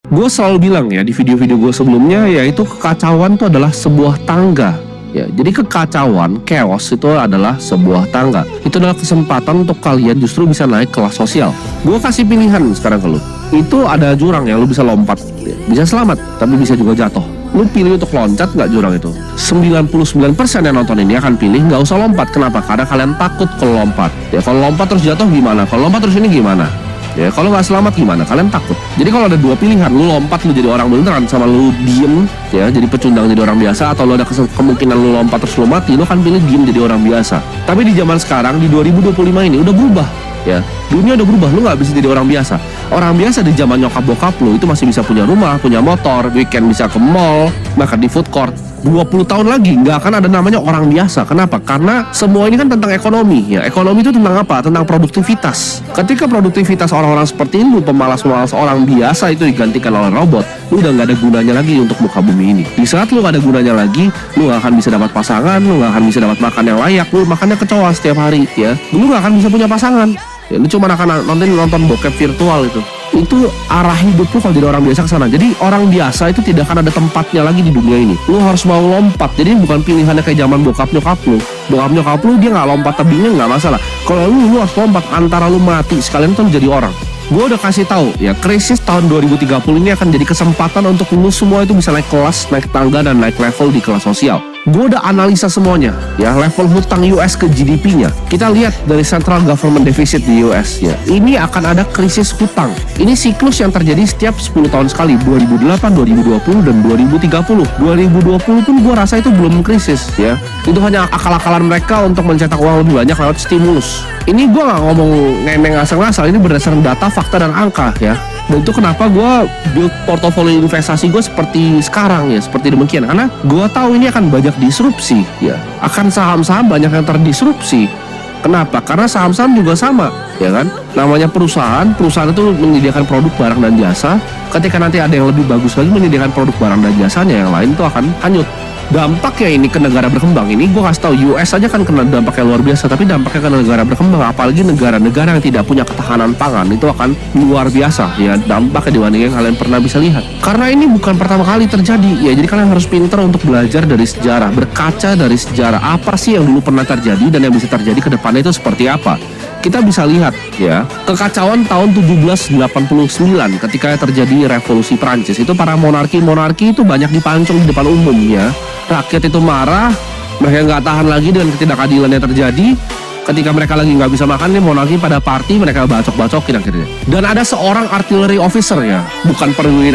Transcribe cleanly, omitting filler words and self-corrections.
Gue selalu bilang ya di video-video gue sebelumnya, yaitu kekacauan itu adalah sebuah tangga. Ya, jadi kekacauan, chaos itu adalah sebuah tangga. Itu adalah kesempatan untuk kalian justru bisa naik kelas sosial. Gue kasih pilihan sekarang ke lu. Itu ada jurang yang lu bisa lompat, ya. Bisa selamat, tapi bisa juga jatuh. Lu pilih untuk loncat nggak jurang itu? 99% yang nonton ini akan pilih nggak usah lompat. Kenapa? Karena kalian takut kalau lompat. Ya, kalau lompat terus jatuh gimana? Kalau lompat terus ini gimana? Ya, kalau nggak selamat gimana? Kalian takut. Jadi kalau ada dua pilihan, lu lompat lu jadi orang beneran sama lu diem, ya jadi pecundang jadi orang biasa, atau lu ada kemungkinan lu lompat terus lu mati, lu akan pilih diem jadi orang biasa. Tapi di zaman sekarang di 2025 ini udah berubah, ya. Dunia udah berubah, lu nggak bisa jadi orang biasa. Orang biasa di zaman nyokap bokap lu itu masih bisa punya rumah, punya motor, weekend bisa ke mall, makan di food court. 20 tahun lagi nggak akan ada namanya orang biasa. Kenapa? Karena semua ini kan tentang ekonomi, ya. Ekonomi itu tentang apa? Tentang produktivitas. Ketika produktivitas orang-orang seperti lu, pemalas-pemalas orang biasa itu digantikan oleh robot, lu udah nggak ada gunanya lagi untuk muka bumi ini. Di saat lu nggak ada gunanya lagi, lu nggak akan bisa dapat pasangan, lu nggak akan bisa dapat makan yang layak, lu makannya kecoa setiap hari, ya. Lu nggak akan bisa punya pasangan. Ya, lu cuma akan nonton bokep virtual itu. Itu arah hidup lu kalau jadi orang biasa ke sana. Jadi orang biasa itu tidak akan ada tempatnya lagi di dunia ini. Lu harus mau lompat. Jadi bukan pilihannya kayak zaman bokap nyokap lu. Bokap nyokap lu dia nggak lompat tebingnya nggak masalah. Kalau lu harus lompat antara lu mati sekalian tuh jadi orang. Gue udah kasih tahu ya, krisis tahun 2030 ini akan jadi kesempatan untuk lu semua itu bisa naik kelas, naik tangga, dan naik level di kelas sosial. Gue udah analisa semuanya, ya, level hutang US ke GDP-nya. Kita lihat dari Central Government Deficit di US, ya. Ini akan ada krisis hutang. Ini siklus yang terjadi setiap 10 tahun sekali, 2008, 2020, dan 2030. 2020 pun gue rasa itu belum krisis, ya. Itu hanya akal-akalan mereka untuk mencetak uang lebih banyak lewat stimulus. Ini gue gak ngomong ngemeng asal-asal, ini berdasarkan data, fakta, dan angka, ya. Dan itu kenapa gue build portofolio investasi gue seperti sekarang, ya, seperti demikian. Karena gue tahu ini akan banyak disrupsi, ya. Akan saham-saham banyak yang terdisrupsi. Kenapa? Karena saham-saham juga sama, ya kan? Namanya perusahaan itu menyediakan produk, barang, dan jasa. Ketika nanti ada yang lebih bagus lagi menyediakan produk, barang, dan jasanya, yang lain itu akan hanyut. Dampaknya ini ke negara berkembang ini, gue kasih tahu, US aja kan kena dampaknya luar biasa, tapi dampaknya ke negara berkembang, apalagi negara-negara yang tidak punya ketahanan pangan, itu akan luar biasa, ya, dampaknya dibanding yang kalian pernah bisa lihat. Karena ini bukan pertama kali terjadi, ya, jadi kalian harus pintar untuk belajar dari sejarah, berkaca dari sejarah, apa sih yang dulu pernah terjadi dan yang bisa terjadi ke depannya itu seperti apa. Kita bisa lihat, ya, kekacauan tahun 1789 ketika terjadi revolusi Prancis, itu para monarki itu banyak dipancung di depan umum, ya. Rakyat itu marah, mereka nggak tahan lagi dengan ketidakadilan yang terjadi. Ketika mereka lagi nggak bisa makan, nih monarki pada party, mereka bacok-bacokin akhirnya. Dan ada seorang artillery officer, ya, bukan perwira